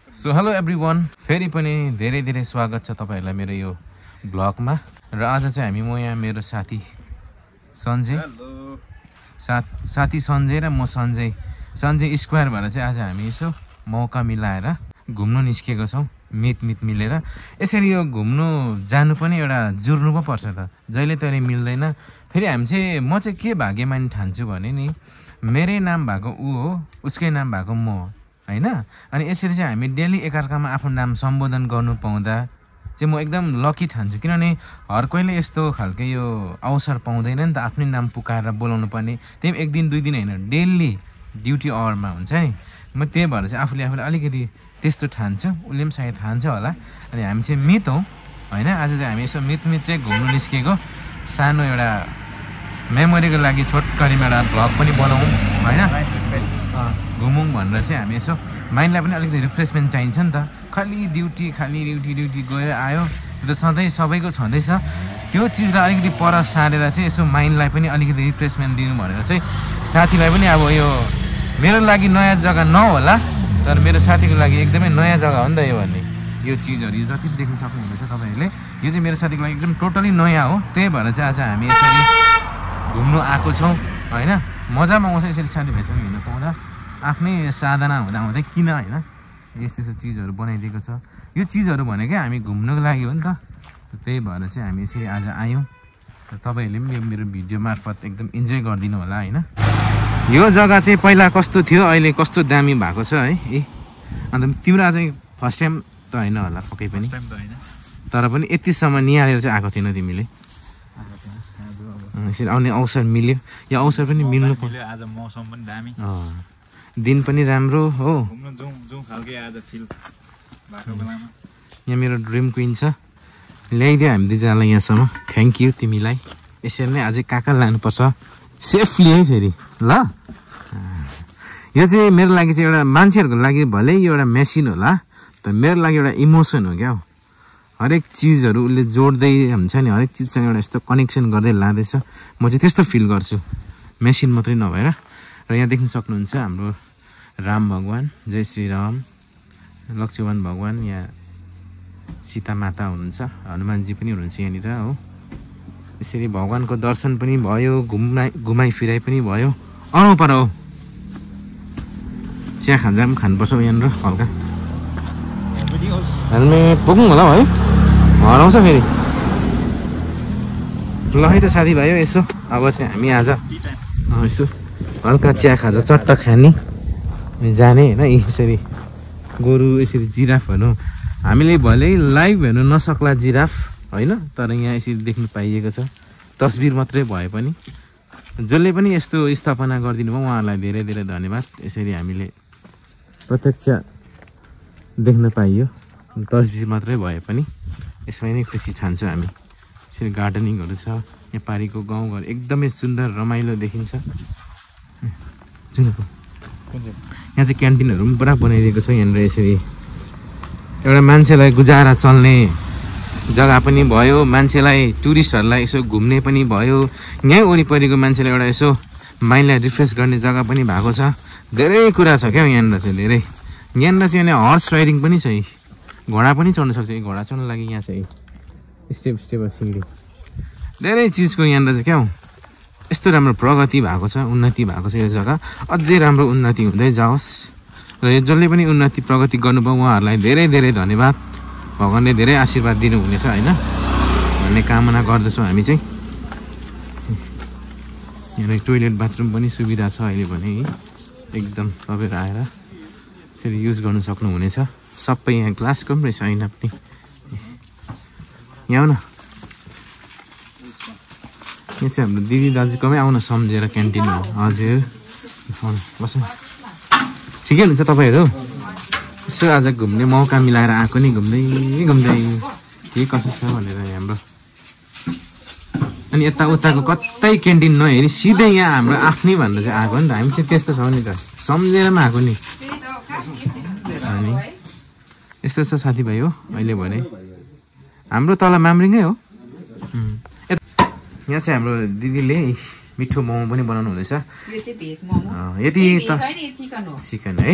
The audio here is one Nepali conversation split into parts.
सो हेलो एभ्रिवान, फेरि पनि धेरै धेरै स्वागत छ तपाईहरुलाई मेरो यो ब्लगमा। र आज चाहिँ हामी म यहाँ मेरो साथी सञ्जय साथी सञ्जय र म सञ्जय स्क्वायर भएर चाहिँ आज हामी यसो मौका मिलाएर घुम्न निस्केको छौं। मित मिलेर यसरी यो घुम्नु जानु पनि एउटा जुर्नु पो पर्छ त, जहिले तहिले मिल्दैन। फेरि हामी चाहिँ म चाहिँ के भाग्यमानी ठान्छु भने नि, मेरै नाम भएको ऊ हो, उसकै नाम भएको म हो हैन। अनि यसरी चाहिँ हामी डेली एकअर्कामा आफ्नो नाम सम्बोधन गर्नु पाउँदा चाहिँ म एकदम लकी ठान्छु। किनभने हर कोहीले यस्तो खालको यो अवसर पाउँदैन नि त, आफ्नै नाम पुकारेर बोलाउनु पर्ने। त्यही एक दिन दुई दिन हैन, डेली ड्युटी आवरमा हुन्छ नि। म त्यही भएर चाहिँ आफूले अलिकति त्यस्तो ठान्छु, उसले पनि सायद ठान्छ होला। अनि हामी चाहिँ मित हौ हैन। आज चाहिँ हामी यसो मित चाहिँ घुम्नु निस्केको, सानो एउटा मेमोरीको लागि छोटकरीमा एउटा भ्लग पनि बनाउँ हैन, घुमौँ भनेर चाहिँ हामी यसो माइन्डलाई पनि अलिकति रिफ्रेसमेन्ट चाहिन्छ नि त। खाली ड्युटी गयो आयो, त्यो त सधैँ सबैको छँदैछ। त्यो चिजलाई अलिकति पर सारेर चाहिँ यसो माइन्डलाई पनि अलिकति रिफ्रेसमेन्ट दिनु भनेर चाहिँ साथीलाई पनि अब यो मेरो लागि नयाँ जग्गा नहोला, तर मेरो साथीको लागि एकदमै नयाँ जग्गा हो नि त यो भन्ने। यो चिजहरू यो जति देख्न सक्नुहुँदैछ तपाईँहरूले, यो चाहिँ मेरो साथीको लागि एकदम टोटली नयाँ हो। त्यही भएर चाहिँ आज हामी यसरी घुम्नु आएको छौँ हैन। मजा आउँछ यसरी साथीभाइसँग हिँड्नु पाउँदा। आफ्नै साधना हुँदा किन हैन यस्तो चिजहरू बनाइदिएको छ। यो चिजहरू भनेकै हामी घुम्नुको लागि हो नि त। त्यही भएर चाहिँ हामी यसरी आज आयौँ। तपाईँहरूले पनि मेरो भिडियो मार्फत एकदम इन्जोय गरिदिनु होला हैन। यो जग्गा चाहिँ पहिला कस्तो थियो, अहिले कस्तो दामी भएको छ है। अन्त तिम्रो आज फर्स्ट टाइम त हैन होला पक्कै पनि, तर पनि यतिसम्म निहालेर चाहिँ आएको थिएन तिमीले। यसरी आउने अवसर मिल्यो, यो अवसर पनि मिल्नु पर्यो। आज मौसम पनि दामी, दिन पनि राम्रो हो। यहाँ मेरो ड्रिम क्विन छ, ल्याइदियो हामी दुईजनालाई यहाँसम्म। थ्याङ्क यू तिमीलाई। यसरी नै अझै कहाँ लानुपर्छ सेफली है फेरि ल। यो चाहिँ मेरो लागि चाहिँ एउटा मान्छेहरूको लागि भलै यो एउटा मेसिन होला, तर मेरो लागि एउटा इमोसन हो क्या। हरेक चिजहरू उसले जोड्दै हुन्छ नि, हरेक चिजसँग एउटा यस्तो कनेक्सन गर्दै लाँदैछ। म चाहिँ त्यस्तो फिल गर्छु, मेसिन मात्रै नभएर। र यहाँ देख्न सक्नुहुन्छ हाम्रो राम भगवान, जय श्री राम, लक्ष्मण भगवान, यहाँ सीता माता हुनुहुन्छ, हनुमानजी पनि हुनुहुन्छ यहाँनिर हो। यसरी भगवानको दर्शन पनि भयो, घुमाइ फिराइ पनि भयो। आउनु पर हो, चिया खाजा पनि खानुपर्छ यहाँनिर हल्का। हेलमेट पुगौँ होला है, हराउँछ फेरि। ल है त साथीभाइ, यसो अब चाहिँ हामी आज यसो हल्का चिया खाजा चट्ट खाने जाने होइन। यसरी गोरु, यसरी जिराफहरू हामीले भलै लाइभ हेर्नु नसक्ला जिराफ होइन, तर यहाँ यसरी देख्नु पाइएको छ। तस्बिर मात्रै भए पनि जसले पनि यस्तो स्थापना गरिदिनु भयो उहाँहरूलाई धेरै धेरै धन्यवाद। यसरी हामीले प्रत्यक्ष देख्न पाइयो, तस्बिर मात्रै भए पनि यसमै नै खुसी ठान्छौँ हामी। यसरी गार्डनिङहरू छ, यहाँ पारिको गाउँघर एकदमै सुन्दर रमाइलो देखिन्छ। यहाँ चाहिँ क्यान्टिनहरू पनि पुरा बनाइदिएको छ यहाँनिर। यसरी एउटा मान्छेलाई गुजारा चल्ने जग्गा पनि भयो, मान्छेलाई टुरिस्टहरूलाई यसो घुम्ने पनि भयो, यहीँ वरिपरिको मान्छेलाई एउटा यसो माइन्डलाई रिफ्रेस गर्ने जग्गा पनि भएको छ। धेरै कुरा छ क्या यहाँनिर चाहिँ, धेरै। यहाँनिर चाहिँ हर्स राइडिङ पनि छ, घोडा पनि चढ्न सक्छ। घोडा चढ्न लागि यहाँ चाहिँ स्टेप सिँढी, धेरै चिजको यहाँनिर चाहिँ क्या हो यस्तो राम्रो प्रगति भएको छ, उन्नति भएको छ। यो जग्गा अझै राम्रो उन्नति हुँदै जाओस्। र यो जसले पनि उन्नति प्रगति गर्नुभयो उहाँहरूलाई धेरै धेरै धन्यवाद। भगवान्ले धेरै आशीर्वाद दिनुहुनेछ होइन भन्ने कामना गर्दछौँ हामी चाहिँ। यहाँ टोइलेट बाथरुम पनि सुविधा छ अहिले भने, एकदम तपाईँहरू आएर यसरी युज गर्नु सक्नुहुनेछ। सबै यहाँ ग्लासको पनि रहेछ, ऐना पनि। यहाँ आउन, यहाँ चाहिँ हाम्रो दिदी दाजुकोमै आउन सम्झेर क्यान्टिन हो। हजुर बस ठिकै हुनुहुन्छ तपाईँहरू? यसो आज घुम्ने मौका मिलाएर आएको नि, घुम्दै के कसो छ भनेर हाम्रो। अनि यताउताको कतै क्यान्टिन नहेरी सिधै यहाँ हाम्रो आफ्नै भनेर चाहिँ आएको नि त। हामी चाहिँ त्यस्तो छ नि त, सम्झेर पनि आएको नि। अनि यस्तो छ साथीभाइ हो अहिले भने। हाम्रो तल मामरिङै हो। यहाँ चाहिँ हाम्रो दिदीले मिठो मोमो पनि बनाउनु हुँदैछ। यो चाहिँ भेज मोमो। यदि त चिकन हो। चिकन है।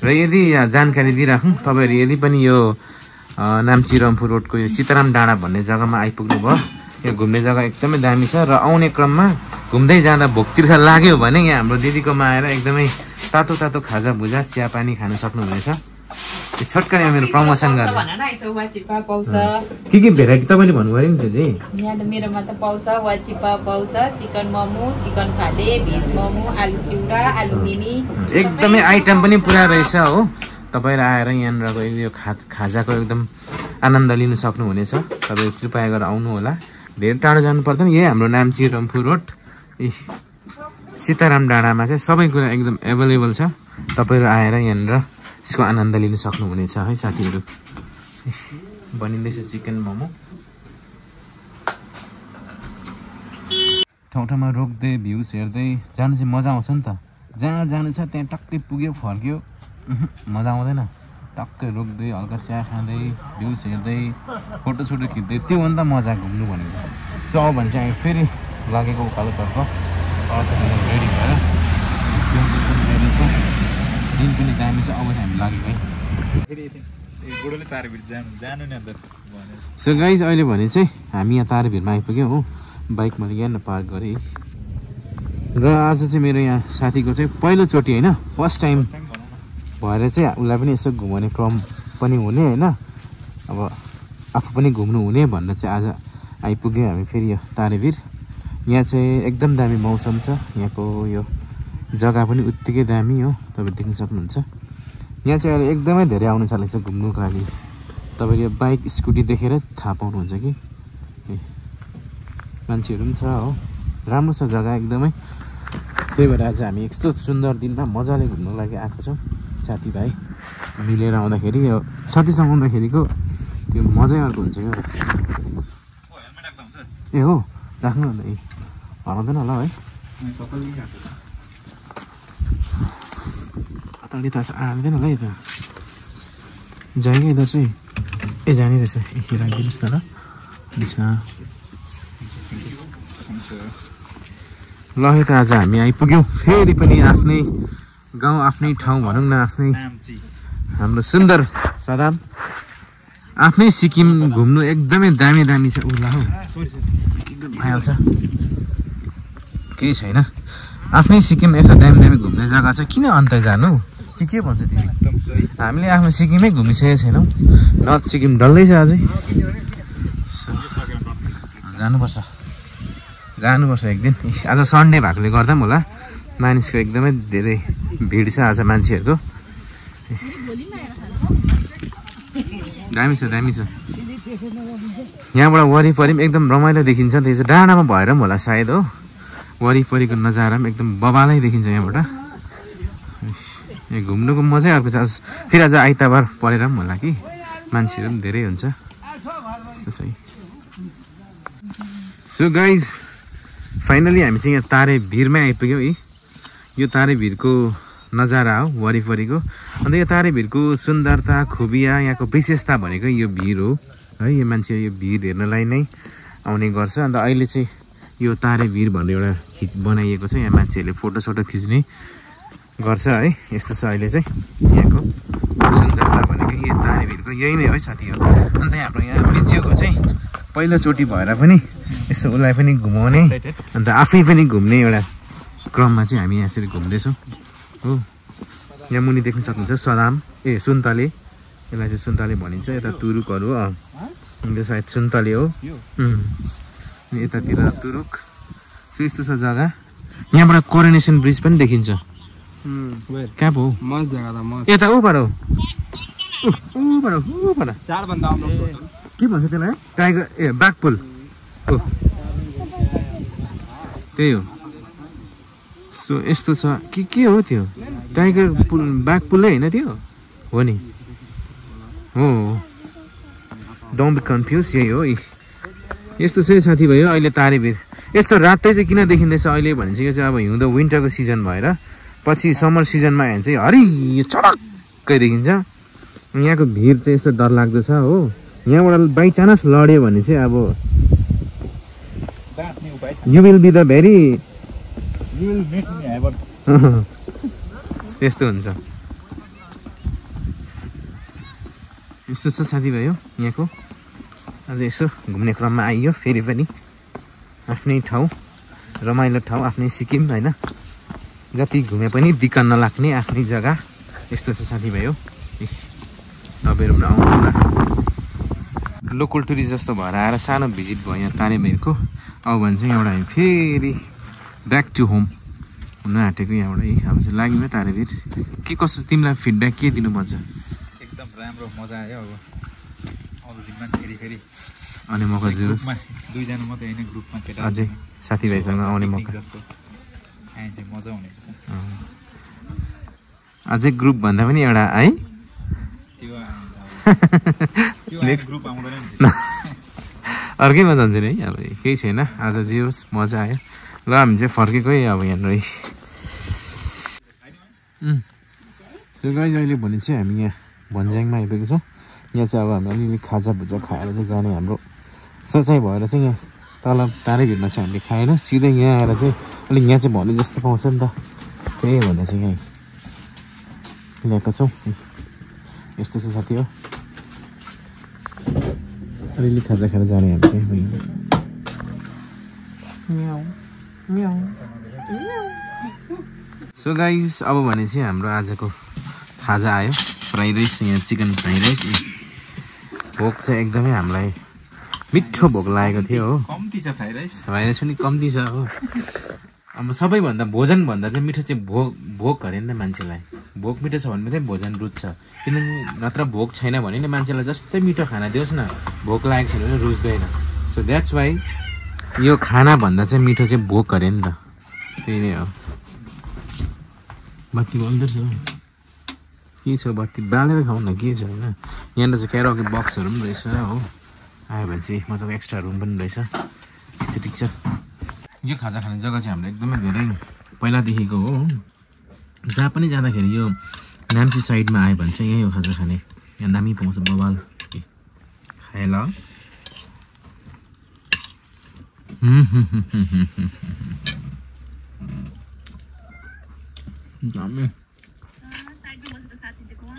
र यदि जानकारी दिइराखौँ, तपाईँहरू यदि पनि यो नाम्ची रम्फू रोडको यो सीताराम डाँडा भन्ने जग्गामा आइपुग्नु भयो, यो घुम्ने जग्गा एकदमै दामी छ। र आउने क्रममा घुम्दै जाँदा भोक तिर्खा लाग्यो भने यहाँ हाम्रो दिदीकोमा आएर एकदमै तातो तातो खाजा भुजा चिया पानी खान सक्नुहुनेछ। यो छटकरी मेरो प्रमोसन गर्ने के भेराइटी तपाईँले भन्नुभयो नि दिदी? यहाँ त मेरोमा त पाउँछ वाचिपा पाउँछ, चिकन मोमो, चिकन फाले, भेज मोमो, आलु चिउरा, आलु मिमी, एकदमै आइटम पनि पुरा रहेछ हो। तपाईँहरू आएर यहाँनिरको यो खाजाको एकदम आनन्द लिन सक्नुहुनेछ। तपाईँ कृपया गरेर आउनु होला। धेरै टाढो जानु पर्दैन, यही हाम्रो नाम्ची रम्फू रोड सीताराम डाँडामा चाहिँ सबै कुरा एकदम एभाइलेबल छ। तपाईँहरू आएर यहाँनिर यसको आनन्द लिन सक्नुहुनेछ है साथीहरू। बनिँदैछ चिकन मोमो। ठाउँ ठाउँमा रोक्दै भ्युज हेर्दै जानु चाहिँ मजा आउँछ नि त। जहाँ जानु छ त्यहाँ टक्कै पुग्यो फर्क्यो मजा आउँदैन। टक्कै रोक्दै हल्का चिया खाँदै भ्युज हेर्दै फोटोसोटो खिच्दै त्यो हो नि त मजा घुम्नु भनेको। सो अब भने चाहिँ हामी फेरि लगेको उकालोतर्फ रेडी भएर रेडी छ। दिन पनि दामी छ। अब चाहिँ हामी लागेको है। सो गाइज अहिले भने चाहिँ हामी यहाँ तारेभिरमा आइपुग्यौँ हो। बाइक मैले यहाँ पार्क गरेँ र आज चाहिँ मेरो यहाँ साथीको चाहिँ पहिलोचोटि होइन, फर्स्ट टाइम भएर चाहिँ उसलाई पनि यसो घुमाउने क्रम पनि हुने होइन, अब आफू पनि घुम्नु हुने भनेर चाहिँ आज आइपुग्यौँ हामी फेरि यो तारेभिर। यहाँ चाहिँ एकदम दामी मौसम छ। यहाँको यो जग्गा पनि उत्तिकै दामी हो, तपाईँ देख्न सक्नुहुन्छ। यहाँ चाहिँ अहिले एकदमै धेरै आउनु थालेको छ घुम्नुको लागि। तपाईँले यो बाइक स्कुटी देखेर थाहा पाउनुहुन्छ कि मान्छेहरू पनि छ हो। राम्रो छ जग्गा एकदमै। त्यही भएर आज हामी यस्तो सुन्दर दिनमा मजाले घुम्नुको लागि आएको छौँ साथीभाइ मिलेर आउँदाखेरि। यो साथीसँग आउँदाखेरिको त्यो मजै अर्को हुन्छ क्या। ए हो राख्नु न है, हराउँदैन होला है। अताडि त आँदैन होला है त। जाइए इधर चाहिँ ए जाने रहेछ। ए राखिदिनुहोस् न ल। ल है त आज हामी आइपुग्यौँ फेरि पनि आफ्नै गाउँ आफ्नै ठाउँ भनौँ न, आफ्नै हाम्रो सुन्दर सदाम आफ्नै सिक्किम घुम्नु एकदमै दामी दामी छ। उला हौ एकदम भइहाल्छ, केही छैन। आफ्नै सिक्किम यसो दामी दामी घुम्ने जग्गा छ, किन अन्त जानु? के भन्छ तिमी? हामीले आफ्नो सिक्किमै घुमिसकेको छैनौँ। नर्थ सिक्किम डल्लै छ अझै। जानुपर्छ एक दिन। आज सन्डे भएकोले गर्दा पनि होला मानिसको एकदमै धेरै भिड छ आज मान्छेहरूको। दामी छ दामी छ। यहाँबाट वरिपरि पनि एकदम रमाइलो देखिन्छ। त्यो चाहिँ डाँडामा भएर पनि होला सायद हो। वरिपरिको नजारा पनि एकदम बबालै देखिन्छ यहाँबाट। यहाँ घुम्नुको मजै अर्को छ। फेरि आज आइतबार परेर पनि होला कि मान्छेहरू पनि धेरै हुन्छ। त्यस्तो छ। सो गाइज फाइनली हामी चाहिँ यहाँ तारेभिरमै आइपुग्यौँ है। यो तारेभिरको नजारा हो वरिपरिको। अन्त यो तारेभिरको सुन्दरता खुबिया यहाँको विशेषता भनेको यो भिर हो है। यो मान्छे यो भिर हेर्नलाई नै आउने गर्छ। अन्त अहिले चाहिँ यो तारेभिर भन्ने एउटा बनाइएको छ। यहाँ मान्छेहरूले फोटोसोटो खिच्ने गर्छ है। यस्तो छ अहिले चाहिँ यहाँको सुन्दरता भनेको यो तारेभिरको यही नै हो साथीहरू। अन्त हाम्रो यहाँ मिच्योको चाहिँ पहिलोचोटि भएर पनि यसो उसलाई पनि घुमाउने अन्त आफै पनि घुम्ने एउटा क्रममा चाहिँ हामी यसरी घुम्दैछौँ हो। यहाँ मुनि देख्न सक्नुहुन्छ सदाम सुन्तले, यसलाई चाहिँ सुन्तले भनिन्छ। यता तुरुकहरू हो, यो सायद सुन्तले हो। यतातिर तुरुक। सो यस्तो छ जग्गा। यहाँबाट कोरोनेसन ब्रिज पनि देखिन्छ। कहाँ पो यता उबाट हो, उबाट के भन्छ त्यसलाई? टाइगर बाघपुल हो, त्यही हो। सो यस्तो छ के हो त्यो? टाइगर पुल बाघपुलै होइन त्यो हो नि? हो डोन्ट बी कन्फ्युज, यही हो। यस्तो चाहिँ साथीभाइ हो अहिले तारेभिर। यस्तो रातै चाहिँ किन देखिँदैछ अहिले भने चाहिँ यो चाहिँ अब हिउँदो विन्टरको सिजन भएर पछि समर सिजनमा हेर्नु चाहिँ हरियो चटक्कै देखिन्छ। यहाँको भिड चाहिँ यस्तो डरलाग्दो छ हो। यहाँबाट बाइचान्स लड्यो भने चाहिँ अब you will be the very त्यस्तो हुन्छ। यस्तो छ साथीभाइ हो यहाँको। आज यसो घुम्ने क्रममा आइयो फेरि पनि आफ्नै ठाउँ, रमाइलो ठाउँ, आफ्नै सिक्किम होइन। जति घुमे पनि दिक्क नलाग्ने आफ्नै जग्गा यस्तो छ साथीभाइ हो। तपाईँहरू पनि आउनु होला। लोकल टुरिस्ट जस्तो भएर आएर सानो भिजिट भयो यहाँ तारेभिरको। अब भने चाहिँ एउटा हामी फेरि ब्याक टु होम हुन आँटेको यहाँबाट। अब चाहिँ लाग्यो तारेभिर। के कस्तो तिमीलाई फिडब्याक के दिनु मन छ? एकदम राम्रो मजा आयो। अब अरू दिनमा फेरि आउने मौका जुरोस्। दुईजना मात्रै होइन ग्रुपमा केटा अझै साथीभाइसँग आउने मौका जस्तो आए चाहिँ मजा हुने रहेछ। अझै ग्रुप भन्दा पनि एउटा है नेक्स्ट ग्रुप आउँदैन नि। अर्कैमा जान्छ नि है। अब केही छैन, आज जे होस् मजा आयो। ल हामी चाहिँ फर्केकै अब यहाँनिर। सो गाइज अहिले भने चाहिँ हामी यहाँ भन्ज्याङमा आइपुगेको छौँ। यहाँ चाहिँ अब हामी अलिअलि खाजाभुजा खाएर चाहिँ जाने हाम्रो सोचाइ भएर चाहिँ यहाँ तल तारेभिरमा चाहिँ हामीले खाएन, सिधै यहाँ आएर चाहिँ अलिक यहाँ चाहिँ भने जस्तो पाउँछ नि त, त्यही भनेर चाहिँ यहीँ ल्याएको छौँ। यस्तो छ साथी हो। अलिअलि खाजा खाएर जाने हामी चाहिँ। सो गाइस अब भने चाहिँ हाम्रो आजको खाजा आयो। फ्राइड राइस, यहाँ चिकन फ्राइड राइस। भोक चाहिँ एकदमै हामीलाई मिठो भोक लागेको थियो हो। कम्ती छ फ्राइड राइस पनि कम्ती छ हो। अब सबैभन्दा भोजन भन्दा चाहिँ मिठो चाहिँ भोक अरे नि त मान्छेलाई। भोक मिठो छ भने मात्रै भोजन रुच्छ। किनभने नत्र भोक छैन भने नि मान्छेलाई जस्तै मिठो खाना दियोस् न, भोक लागेको छैन भने रुच्दैन। सो द्याट्स वाइ यो खाना भन्दा चाहिँ मिठो चाहिँ भोक अरे नि त, त्यही नै हो। बत्ती बल्दै छ के छ, बत्ती बालेर खाउँ न के छ होइन। यहाँनिर चाहिँ क्यारोके बक्सहरू पनि रहेछ हो। आयो भने चाहिँ मजाको एक्स्ट्रा रुम पनि रहेछ। ठिक छ। यो खाजा खाने जग्गा चाहिँ हाम्रो एकदमै धेरै पहिलादेखिको हो। जहाँ पनि जाँदाखेरि यो नाम्ची साइडमा आयो भने चाहिँ यही हो खाजा खाने। यहाँ दामी पाउँछ बबाल खाए ल।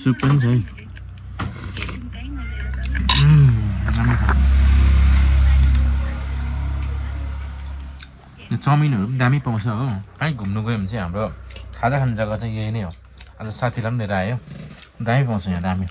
सुप पनि छ है। चाउमिनहरू पनि दामी पाउँछ हो। कहीँ घुम्नु गयो भने चाहिँ हाम्रो खाजा खाने जग्गा चाहिँ यही नै हो। आज साथीलाई पनि लिएर आयो, दामी पाउँछ यहाँ दामी।